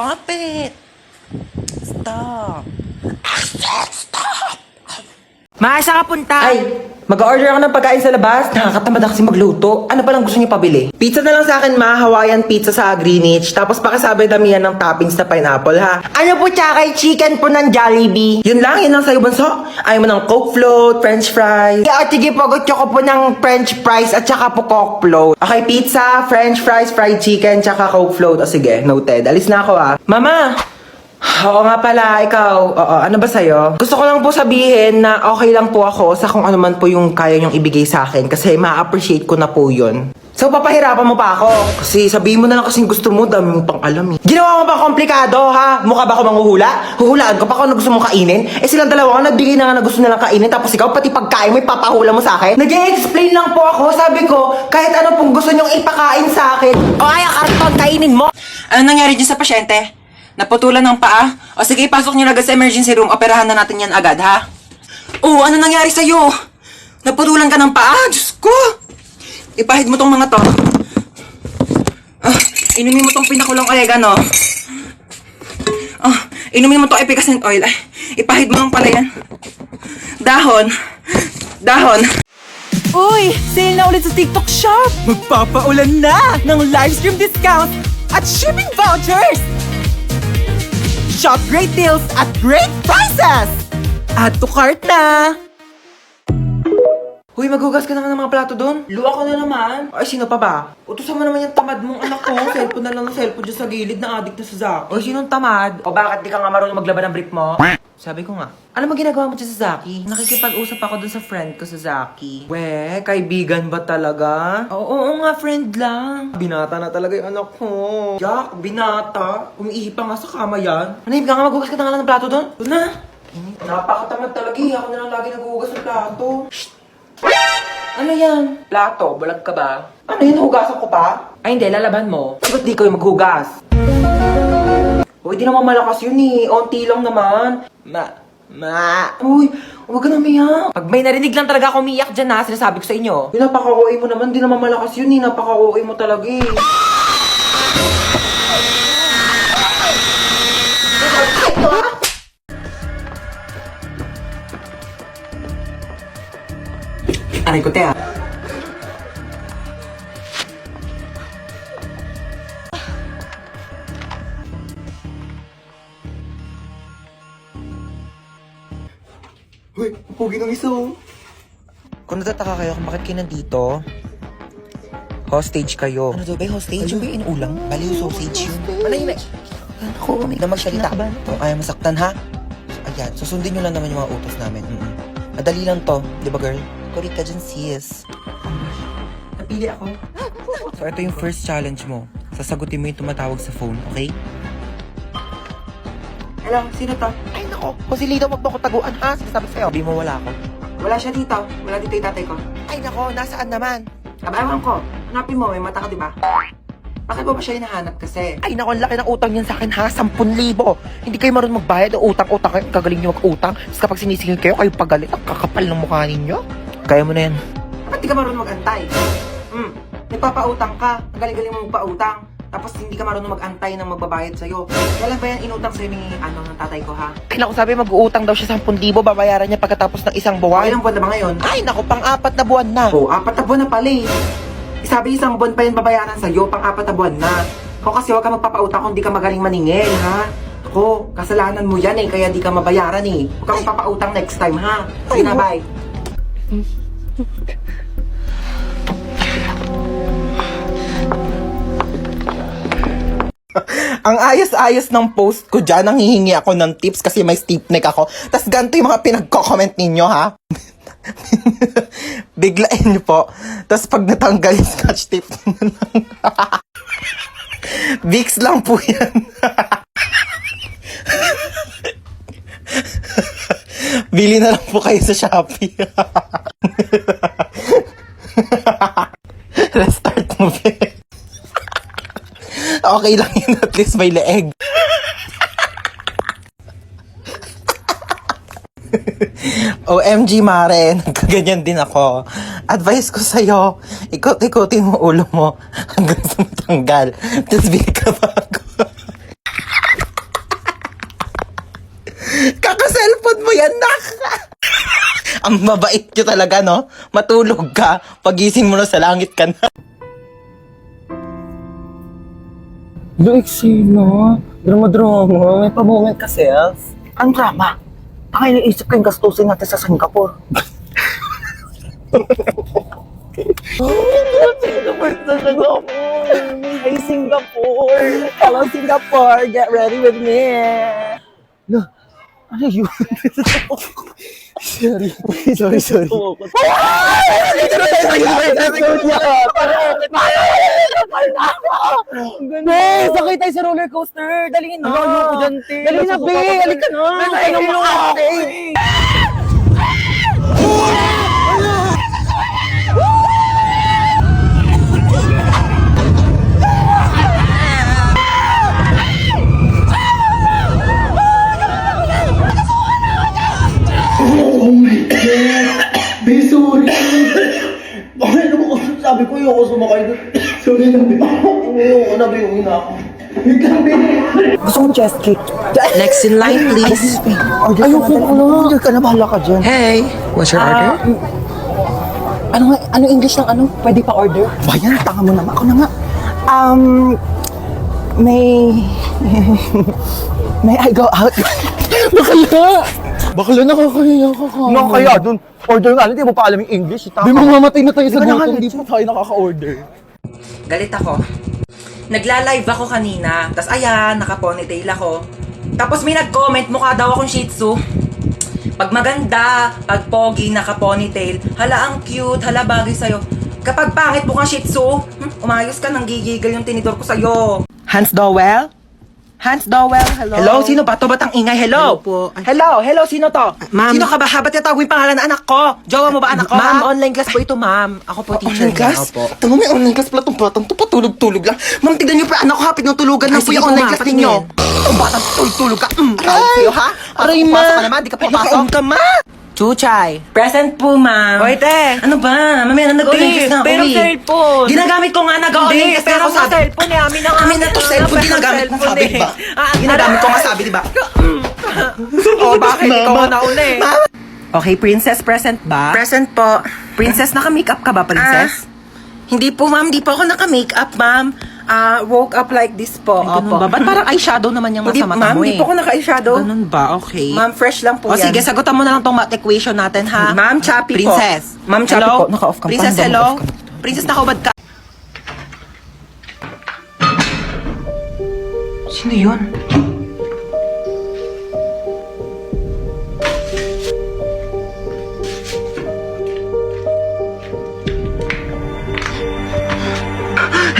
Stop it! Stop! Stop! Maasa ka punta? Ay, mag-order ako ng pagkain sa labas. Nakakatamad na kasi magluto. Ano pa lang gusto niyo pabili? Pizza na lang sa akin, ma. Hawaiian pizza sa Greenwich. Tapos pakisabi damihan ng toppings na pineapple, ha? Ano po tsaka chicken po ng Jollibee? Yun lang sa'yo, bunso. Ayaw mo ng Coke float, French fries. O sige po, gusto ko po ng French fries at saka po Coke float. Okay, pizza, French fries, fried chicken, tsaka Coke float. O sige, noted. Alis na ako, ha? Mama! Oo nga pala, ikaw. Oo, ano ba sa'yo? Gusto ko lang po sabihin na okay lang po ako sa kung ano man po yung kaya niyong ibigay sa akin kasi ma-appreciate ko na po yun. So, papahirapan mo pa ako? Kasi sabihin mo na lang kasing gusto mo, dami mo pang alam eh. Ginawa mo pa komplikado, ha? Mukha ba ako manghuhula? Huhulaan ko pa kung ano gusto mong kainin? Eh silang dalawa nga nagbigay na nga na gusto nilang kainin tapos ikaw pati pagkain mo ipapahula mo sa akin? Nag-i-explain lang po ako, sabi ko, kahit ano pong gusto niyong ipakain sa akin. O ay, karton, kainin mo! Ano nangyari dyan sa pasyente? Naputulan ng paa? O sige, ipasok niyo agad sa emergency room. Operahan na natin yan agad, ha? Oh, ano nangyari sa'yo? Naputulan ka ng paa? Diyos ko! Ipahid mo tong mga to. Inumin mo tong pinakulong oregano. Inumin mo tong efficacent oil. Ay, ipahid mo lang pala yan. Dahon. Dahon. Uy! Sale na ulit sa TikTok Shop! Magpapaulan na ng livestream discounts at shipping vouchers! Shop great deals at great prices! Add to cart na! Hoy, maghugas ka na ng mga plato doon. Luwa ko na naman. Ay, sino pa ba? Utusan mo naman yung tamad mong anak ko. Cellphone na lang ng cellphone dyan sa gilid na addict na sa Zaki. O, sinong tamad? O, bakit di ka nga marunong maglaban ng brief mo? Sabi ko nga, ano mo ginagawa mo dyan sa Zaki? Nakikipag-usap ako dun sa friend ko sa Zaki. We, kaibigan ba talaga? Oo nga, friend lang. Binata na talaga yung anak ko. Jack, binata. Umiihi pa nga sa kama yan. Manahib ka nga, maghugas ka na nga ng plato doon. Doon na. Napakatamad talaga eh. Ako na lang lagi naghuhugas ng plato. Shh! Ano yan? Plato, bulag ka ba? Ano yun, hugasan ko pa? Ay hindi, lalaban mo. Ba't di kayo maghugas? Uy, di naman malakas yun eh. Onti lang naman. Uy, huwag ka na umiyak. Pag may narinig lang talaga ako umiyak dyan na, sinasabi ko sa inyo. Napaka-OA mo naman, di naman malakas yun eh. Napaka-OA mo talaga eh. Aray ko, Tea. Uy, pugi ng isa oh. Kung natataka kayo kung bakit kayo nandito, hostage kayo. Ano daw ba yung hostage? Yung ba yung inuulang? Bali yung sausage yun. Manahimik. Ako, may na magsalita. Kung ayaw masaktan ha? So, ayan, susundin nyo lang naman yung mga utos namin. Madali lang to, di ba girl? Kurik ka dyan, sis. Napili ako. So, ito yung first challenge mo. Sasagutin mo yung tumatawag sa phone, okay? Hello, sino to? Ay, nako. Kung si Lido, wag mo ko taguan, ha? Sinasabi sa'yo. Sabi mo wala ako. Wala siya dito. Wala dito yung tatay ko. Ay, nako. Nasaan naman? Ewan ko. Hanapin mo. May mata ka, di ba? Bakit mo ba siya hinahanap kasi? Ay, nako. Laki ng utang niyan sa akin, ha? 10,000. Hindi kayo marunong magbayad. Utang-utang kayo. Kagaling niyo mag-utang. Tapos kapag sinisingil kayo, kayo pagalit. Ang kakapal ng mukha ninyo. Kaya mo na yan. Ba't di ka marunong mag-antay? Nagpapautang ka. Ang galing-galing mo magpautang. Tapos hindi ka marunong mag-antay ng magbabayad sa'yo. Kailan ba yan inutang sa'yo ni ng tatay ko, ha? Ay, naku, sabi mag-uutang daw siya 10,000, babayaran niya pagkatapos ng isang buwan. Ilang buwan na ba ngayon? Ay, naku, pang-4 na buwan na. Oo, 4 na buwan na pala eh. Sabi isang buwan pa yan babayaran sa'yo, pang-4 na buwan na. Ako kasi huwag ka magpapautang kung di ka magaling maningil, ha? Ako, kasalanan mo yan eh, kaya di ka mabayaran eh. Huwag ka magpapautang next time, ha? Sige na, bye. Ang ayos-ayos ng post ko dyan, nanghihingi ako ng tips kasi may stiff neck ako. Tapos ganito yung mga pinagko-comment ninyo, ha? Biglain nyo po. Tapos pag natanggal yung scotch tape, Vicks lang po yan. Bili na lang po kayo sa Shopee. Let's start moving. Okay lang yun, at least may leeg. OMG, Mare, nagkaganyan din ako. Advice ko sa'yo, ikot-ikotin mo ulo mo hanggang sa matanggal. Tapos bili ka bago. Ang mabait nyo talaga, no? Matulog ka, pagising mo na sa langit ka na. Luiksi, no? Drama-drama, may pa-moment ka, self. Ang drama. Tangay naisip ko yung gastusin natin sa Singapore. Hey, Singapore! Hello, Singapore! Get ready with me! No, ano yun? Sorry. Be, sakay tayo sa roller coaster! Dali na! Dali na, Be! Halika na! Dali na, Bakit naman ko sabi ko yung ako sumakay doon? Sorry na, babe. Oo, nabiuwi na ako. Wait lang, babe. Gusto kong chest kick. Next in line, please. Ayoko na. Order ka na, bahala ka dyan. Hey, what's your order? Ano English ng ano? Pwede pa order? Bayan, tanga mo naman. Ako na nga. May I go out? Bakla nakakahiya ka ka. Kaya dun. Order nga, hindi mo pa alam yung English. Di mamamatay na tayo sa Di ba gutom, naman, di pa tayo nakaka-order. Galit ako. Nagla-live ako kanina, tas ayan, naka-ponytail ako. Tapos may nag-comment, mukha daw akong Shih Tzu. Pag maganda, pag pogi, naka-ponytail, hala ang cute, hala bagay sa'yo. Kapag pangit mukhang Shih Tzu, umayos ka, nang gigigil yung tinidor ko sa'yo. Hans Dowell? Hans Dowell, hello? Hello, sino ba to? Ba't ang ingay? Hello? Hello po. Hello, sino to? Ma'am. Sino ka ba? Ba't tawagin pangalan ng anak ko? Jowa mo ba anak ko? Ma'am, ha? online class po ito, ma'am. Ako po teacher Online class? niya. Opo. Tama, may online class pala itong batang to, patulog-tulog lang. Ma'am, tignan niyo pa, anak ko ha, pinutulugan Ay, na po sige yung po, online ma'am, class ninyo. patingin. Ang batang tulog ka. Ay, Sa'yo ha? aray, ma. Pasok ka naman, di ka papasok. Naka-on ka, ma. Chuchay. Present po, ma'am. Oy, te. Ano ba? Mamaya na nag-online class na ako pero eh. cellphone. Ginagamit ko nga nag-online class pero ako sa sabi. cellphone eh. Amin na nga. Amin na to, cellphone ginagamit mo sabi, di ba? Ginagamit ko nga sabi, di ba? Oh, bakit? Ikaw ang nauna eh. Okay, princess present ba? Present po. Princess, naka-makeup ka ba, princess? Hindi po, ma'am. Hindi po ako naka-makeup, ma'am. Woke up like this po. Ganun ba? Ba't parang eyeshadow naman yung Hindi, nasa mata ma'am. mo eh? Hindi po ako naka-eyeshadow. Ganun ba? Okay. Ma'am, fresh lang po O yan. sige, sagutan mo na lang tong math equation natin, ha? Ma'am, choppy po. Princess. Ma'am, choppy Hello? po. Naka-off cam. Princess, Paano hello? naka-off cam? Princess, nakahubad ka. Sino yun?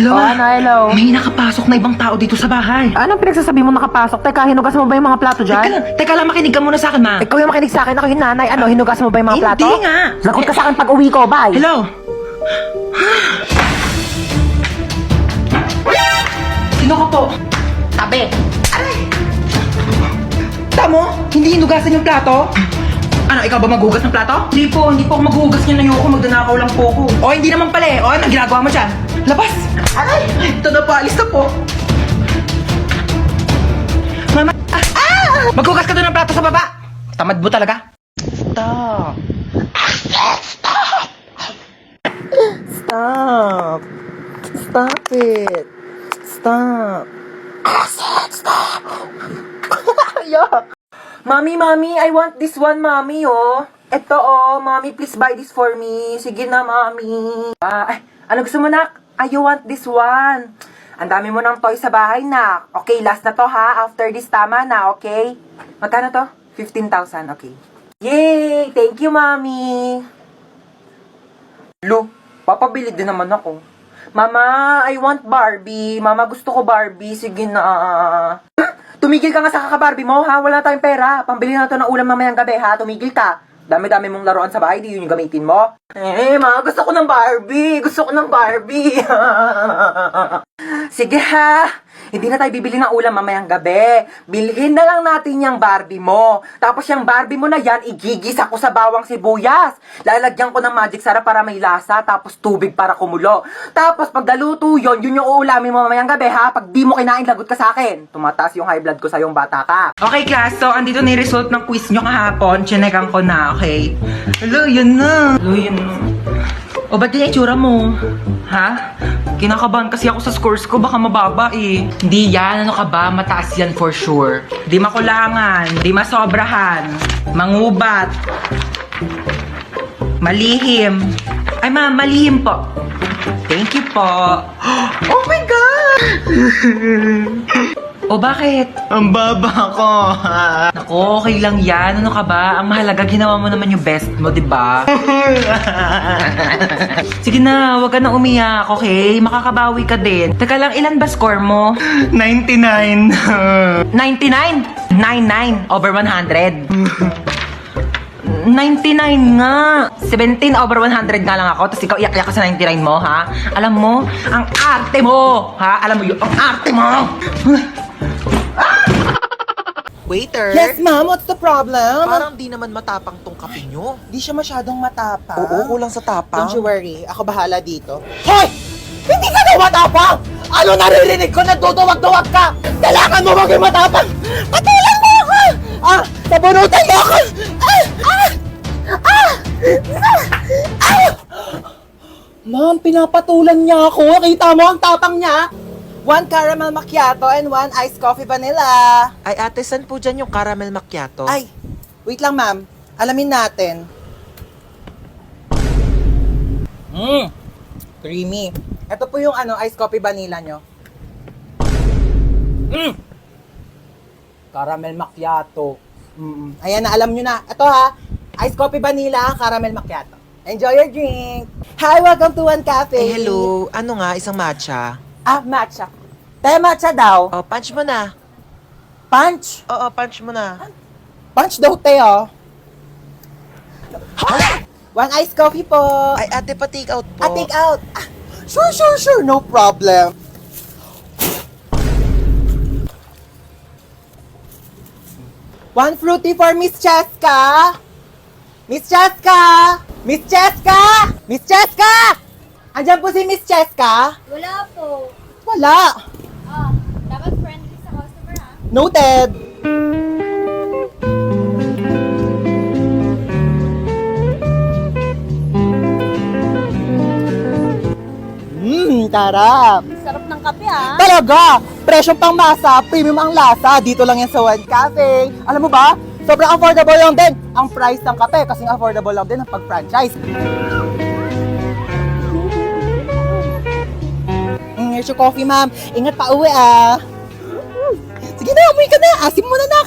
Hello, hello. May nakapasok na ibang tao dito sa bahay. Anong pinagsasabi mo nakapasok? Teka, hinugas mo ba yung mga plato Teka lang, makinig ka muna sa akin, ma. Ikaw yung makinig sa akin, ako yung nanay. Ano, hinugas mo ba yung mga plato? Hindi nga. Lagot ka sa akin pag uwi ko, bye. Hello? Sino ka po? Tabi. Tamo? Hindi hinugasan yung plato? Ano, ikaw ba maghugas ng plato? Hindi po ako maghugas niyan. Ayoko, magdanakaw lang po ako. O, hindi naman pala eh. O, anong ginagawa mo dyan? Labas! Aray! Ito na po, alis na po. Mama! Maghugas ka doon ng plato sa baba! Tamad mo talaga. Stop. Stop it. Stop. Stop. Mami, I want this one, mami, oh. Ito, oh. Mami, please buy this for me. Sige na, mami. Ano gusto mo, nak? You want this one. Ang dami mo ng toy sa bahay, nak. Okay, last na to, ha? After this, tama na, okay? Magkano to? 15,000, okay. Yay! Thank you, mami. Lo, papabili din naman ako. Mama, I want Barbie. Mama, gusto ko Barbie. Sige na. Tumigil ka nga sa kaka-Barbie mo, ha? Wala na tayong pera. Pambili na to ng ulam mamayang gabi, ha? Tumigil ka. Dami-dami mong laruan sa bahay, di yun yung gamitin mo. Ma, gusto ko ng Barbie. Gusto ko ng Barbie. Sige, ha? Hindi na tayo bibili ng ulam mamayang gabi. Bilhin na lang natin yung Barbie mo. Tapos yung Barbie mo na yan, igigisa ko sa bawang sibuyas. Lalagyan ko ng magic sarap para may lasa, tapos tubig para kumulo. Tapos pag naluto yun yung uulamin mo mamayang gabi ha. Pag di mo kinain, lagot ka sa akin. Tumataas yung high blood ko sa yung bata ka. Okay class, so andito na yung result ng quiz nyo kahapon. Chinekan ko na, okay? Hello, yun na. Hello, yun na. O, ba't yung itsura mo? Ha? Kinakabahan kasi ako sa scores ko, baka mababa eh. Hindi yan, ano ka ba? Mataas yan for sure. Di makulangan, di masobrahan, mangubat, malihim. Ay ma'am, malihim po. Thank you po. Oh my God! O bakit? Ang baba ko. Naku, okay lang yan. Ano ka ba? Ang mahalaga, ginawa mo naman yung best mo, di ba? Sige na, wag ka na umiyak, okay? Makakabawi ka din. Teka lang, ilan ba score mo? 99. 99? 99 over 100. 99 nga. 17 over 100 nga lang ako. Tapos ikaw iyak-iyak ka sa 99 mo, ha? Alam mo, ang arte mo, ha? Alam mo yun, ang arte mo! Waiter? Yes, ma'am. What's the problem? Parang di naman matapang tong kape nyo. Di siya masyadong matapang. Oo, kulang sa tapang. Don't you worry. Ako bahala dito. Hoy! Hindi ka daw matapang! Ano naririnig ko? Nagduduwag-duwag ka! Kailangan mo maging matapang! Patulan mo ako! Ah! Nabunutan mo ako! Ah! Ah! Ah! Ah! Ma'am, pinapatulan niya ako. Kita mo ang tapang niya? 1 caramel macchiato and 1 iced coffee vanilla. Ay, ate, saan po dyan yung caramel macchiato? Ay, wait lang ma'am. Alamin natin. Creamy. Ito po yung iced coffee vanilla nyo. Caramel macchiato. Ayan na, alam nyo na. Ito ha, iced coffee vanilla, caramel macchiato. Enjoy your drink. Hi, welcome to One Cafe. Eh, hello. Ano nga, isang matcha? Ah, matcha. Te, matcha daw. Oh, punch mo na. Punch. Oo, punch mo na. Punch daw, te, oh. 1 iced coffee po. Ay, ate, pa-take out po. Take out. Ah, sure. No problem. One fruity for Miss Cheska. Miss Cheska! Miss Cheska! Miss Cheska! Andiyan po si Miss Cheska? Wala po. Wala. Dapat friendly sa customer ha. Noted. Tarap. Sarap ng kape ha. Talaga! Presyong pang masa, premium ang lasa. Dito lang yan sa One Cafe. Alam mo ba? Sobrang affordable lang din ang price ng kape kasi affordable lang din ang pag-franchise. Here's your coffee, ma'am. Ingat pa uwi, ah. Sige na, umuwi ka na. Asim mo na.